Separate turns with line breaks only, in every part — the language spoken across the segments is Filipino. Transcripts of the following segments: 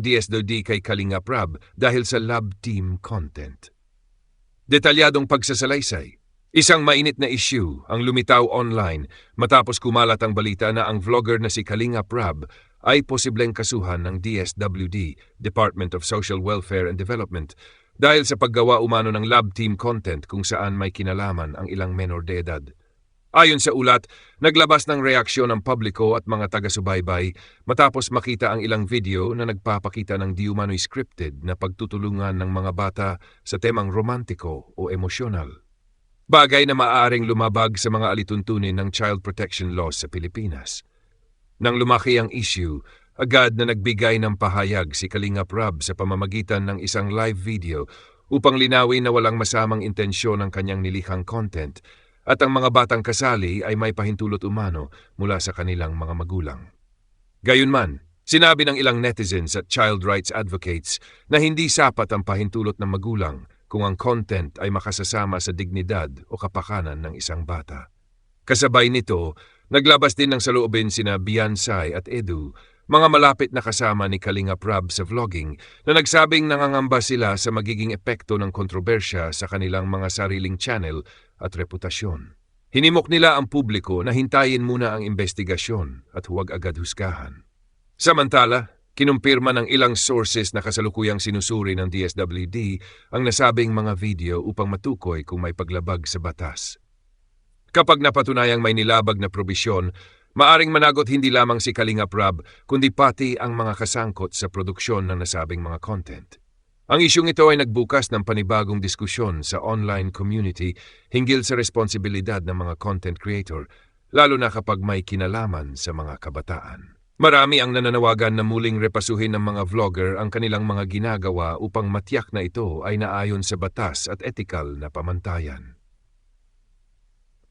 DSWD kay Kalinga Prab dahil sa love team content. Detalyadong pagsasalaysay. Isang mainit na issue ang lumitaw online matapos kumalat ang balita na ang vlogger na si Kalinga Prab ay posibleng kasuhan ng DSWD, Department of Social Welfare and Development, dahil sa paggawa umano ng love team content kung saan may kinalaman ang ilang menor de edad. Ayon sa ulat, naglabas ng reaksyon ng publiko at mga taga-subaybay matapos makita ang ilang video na nagpapakita ng di umano'y scripted na pagtutulungan ng mga bata sa temang romantiko o emosyonal. Bagay na maaaring lumabag sa mga alituntunin ng child protection laws sa Pilipinas. Nang lumaki ang issue, agad na nagbigay ng pahayag si Kalinga Prab sa pamamagitan ng isang live video upang linawin na walang masamang intensyon ang kanyang nilikhang content at ang mga batang kasali ay may pahintulot umano mula sa kanilang mga magulang. Gayunman, sinabi ng ilang netizens at child rights advocates na hindi sapat ang pahintulot ng magulang kung ang content ay makasasama sa dignidad o kapakanan ng isang bata. Kasabay nito, naglabas din ng saloobin sina Biansay at Edu, mga malapit na kasama ni Kalinga Prab sa vlogging, na nagsabing nangangamba sila sa magiging epekto ng kontrobersya sa kanilang mga sariling channel at reputasyon. Hinimok nila ang publiko na hintayin muna ang investigasyon at huwag agad husgahan. Samantala, kinumpirma ng ilang sources na kasalukuyang sinusuri ng DSWD ang nasabing mga video upang matukoy kung may paglabag sa batas. Kapag napatunayang may nilabag na probisyon, maaring managot hindi lamang si Kalinga Prab kundi pati ang mga kasangkot sa produksyon ng nasabing mga content. Ang isyung ito ay nagbukas ng panibagong diskusyon sa online community hinggil sa responsibilidad ng mga content creator, lalo na kapag may kinalaman sa mga kabataan. Marami ang nananawagan na muling repasuhin ng mga vlogger ang kanilang mga ginagawa upang matiyak na ito ay naayon sa batas at etikal na pamantayan.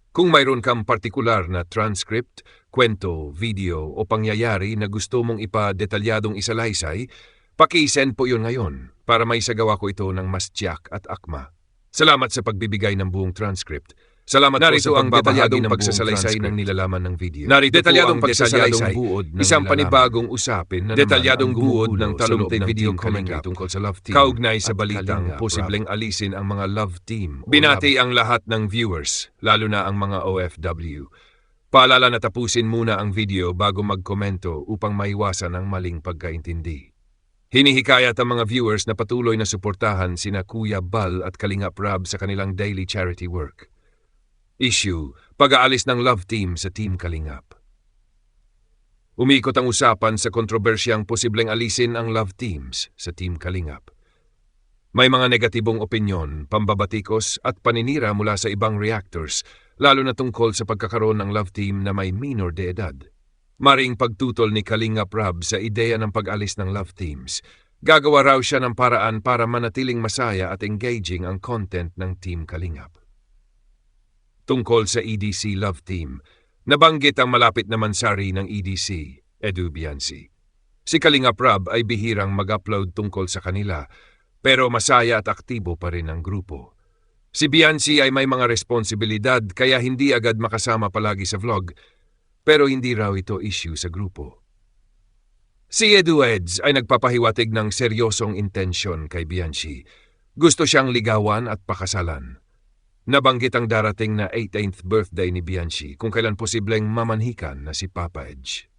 Kung mayroon kang partikular na transcript, kwento, video o pangyayari na gusto mong ipa-detalyadong isalaysay, paki-send po yun ngayon para maisagawa ko ito ng mas tiyak at akma. Salamat sa pagbibigay ng buong transcript. Salamat
Narito
po sa
ang
pagbabahagi
detalyadong
ng
pagsasalaysay
buong
ng
nilalaman ng video.
Narito
Detalyadong
po ang
pagsasalaysay,
detalyadong buod ng
isang
nilalaman.
panibagong usapin na
Detalyadong
naman ang
buod
gumugulo
ng
sa
talumpay
loob ng
video
Team
commentary
Kalinga
tungkol sa love team
kaugnay sa
at
balitang
Kalinga
posibleng
Prab.
alisin ang mga love team.
Binati
ang lahat ng viewers, lalo na ang mga OFW. Paalala na tapusin muna ang video bago magkomento upang maiwasan ang maling pagkaintindi. Hinihikayat ang mga viewers na patuloy na suportahan sina Kuya Bal at Kalinga Prab sa kanilang daily charity work. Issue, pag-aalis ng love team sa Team Kalingap. Umikot ang usapan sa kontrobersyang posibleng alisin ang love teams sa Team Kalingap. May mga negatibong opinyon, pambabatikos at paninira mula sa ibang reactors, lalo na tungkol sa pagkakaroon ng love team na may minor de edad. Maring pagtutol ni Kalinga Prab sa ideya ng pag-alis ng love teams. Gagawa raw siya ng paraan para manatiling masaya at engaging ang content ng Team Kalingap. Tungkol sa EDC Love Team, nabanggit ang malapit na mansari ng EDC, Edu Biansi. Si Kalinga Prab ay bihirang mag-upload tungkol sa kanila, pero masaya at aktibo pa rin ang grupo. Si Biansi ay may mga responsibilidad kaya hindi agad makasama palagi sa vlog, pero hindi raw ito issue sa grupo. Si Edu Eds ay nagpapahiwatig ng seryosong intensyon kay Biansi. Gusto siyang ligawan at pakasalan. Nabanggit ang darating na 18th birthday ni Biansi kung kailan posibleng mamanhikan na si Papa Edge.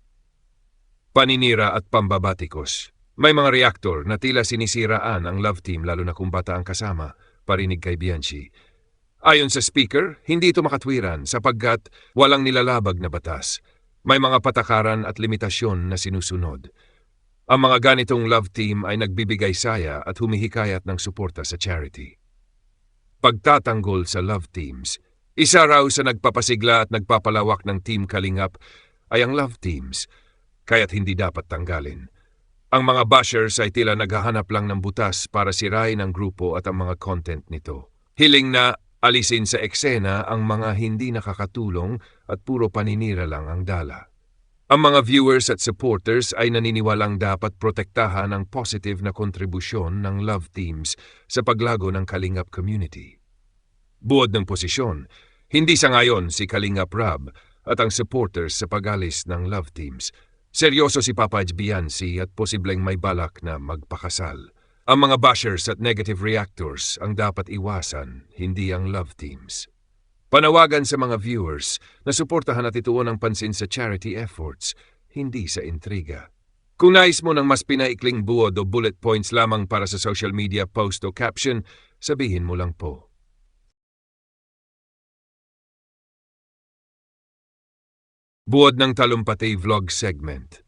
Paninira at pambabatikos. May mga reactor na tila sinisiraan ang love team lalo na kung bata ang kasama, parinig kay Biansi. Ayon sa speaker, hindi ito makatwiran sapagkat walang nilalabag na batas. May mga patakaran at limitasyon na sinusunod. Ang mga ganitong love team ay nagbibigay saya at humihikayat ng suporta sa charity. Pagtatanggol sa love teams. Isa raw sa nagpapasigla at nagpapalawak ng Team Kalingap ay ang love teams, kaya't hindi dapat tanggalin. Ang mga bashers ay tila naghahanap lang ng butas para sirain ang grupo at ang mga content nito. Hiling na alisin sa eksena ang mga hindi nakakatulong at puro paninira lang ang dala. Ang mga viewers at supporters ay naniniwalang dapat protektahan ang positive na kontribusyon ng love teams sa paglago ng Kalingap community. Buod ng posisyon, hindi sangayon si Kalinga Prab at ang supporters sa pag-alis ng love teams. Seryoso si Papa Edge Biansi at posibleng may balak na magpakasal. Ang mga bashers at negative reactors ang dapat iwasan, hindi ang love teams. Panawagan sa mga viewers na suportahan at ituon ang pansin sa charity efforts, hindi sa intriga. Kung nais mo ng mas pinaikling buod o bullet points lamang para sa social media post o caption, sabihin mo lang po. Buod ng Talumpati Vlog Segment.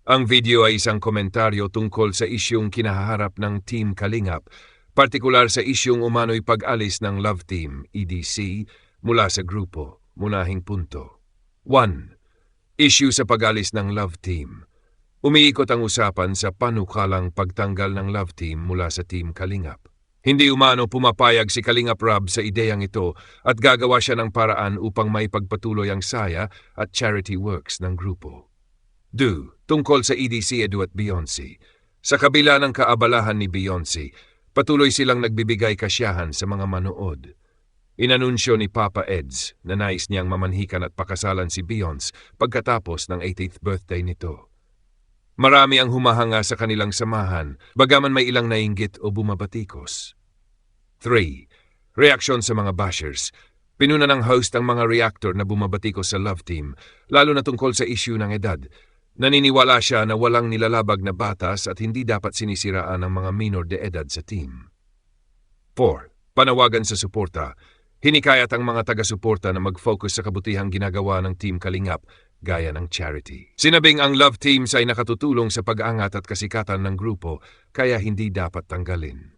Ang video ay isang komentaryo tungkol sa isyung kinaharap ng Team Kalingap, partikular sa isyung umano'y pag-alis ng Love Team, EDC, mula sa grupo. Munahing punto. 1. Issue sa pag-alis ng Love Team. Umiikot ang usapan sa panukalang pagtanggal ng Love Team mula sa Team Kalingap. Hindi umano pumapayag si Kalingap Rob sa ideyang ito at gagawa siya ng paraan upang maipagpatuloy ang saya at charity works ng grupo. 2. Tungkol sa EDC Edu at Beyonce. Sa kabila ng kaabalahan ni Beyonce, patuloy silang nagbibigay kasiyahan sa mga manood. Inanunsyo ni Papa Eds na nais niyang mamanhikan at pakasalan si Beyonce pagkatapos ng 80th birthday nito. Marami ang humahanga sa kanilang samahan, bagaman may ilang nainggit o bumabatikos. 3. Reaksyon sa mga bashers. Pinuna ng host ang mga reactor na bumabatikos sa Love Team, lalo na tungkol sa issue ng edad. Naniniwala siya na walang nilalabag na batas at hindi dapat sinisiraan ang mga minor de edad sa team. 4. Panawagan sa suporta. Hinikayat ang mga taga-suporta na mag-focus sa kabutihang ginagawa ng Team Kalingap, gaya ng charity. Sinabing ang Love Teams ay nakatutulong sa pag-angat at kasikatan ng grupo, kaya hindi dapat tanggalin.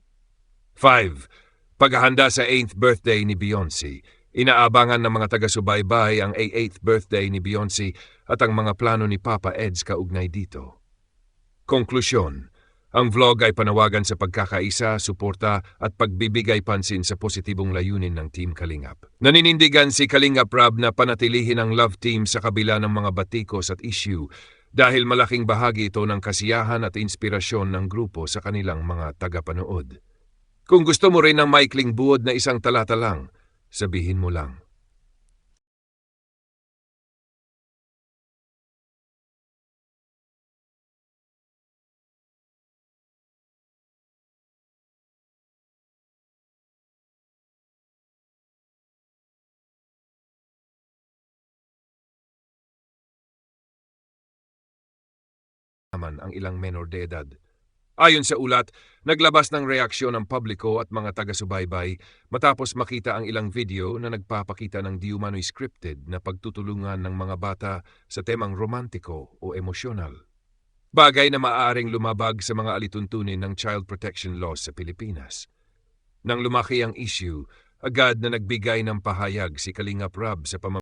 5. Paghahanda sa 8th birthday ni Beyonce. Inaabangan ng mga taga-subaybay ang 8th birthday ni Beyonce at ang mga plano ni Papa Eds kaugnay dito. Konklusyon. Ang vlog ay panawagan sa pagkakaisa, suporta at pagbibigay pansin sa positibong layunin ng Team Kalingap. Naninindigan si Kalingap Rob na panatilihin ang Love Team sa kabila ng mga batikos at issue dahil malaking bahagi ito ng kasiyahan at inspirasyon ng grupo sa kanilang mga tagapanood. Kung gusto mo rin ng maikling buod na isang talata lang, sabihin mo lang. Ang ilang menor de edad. Ayon sa ulat, naglabas ng reaksyon ng publiko at mga taga-subaybay matapos makita ang ilang video na nagpapakita ng di umano'y scripted na pagtutulungan ng mga bata sa temang romantiko o emosyonal. Bagay na maaaring lumabag sa mga alituntunin ng child protection laws sa Pilipinas. Nang lumaki ang issue, agad na nagbigay ng pahayag si Kalingap Rob sa pamamagitan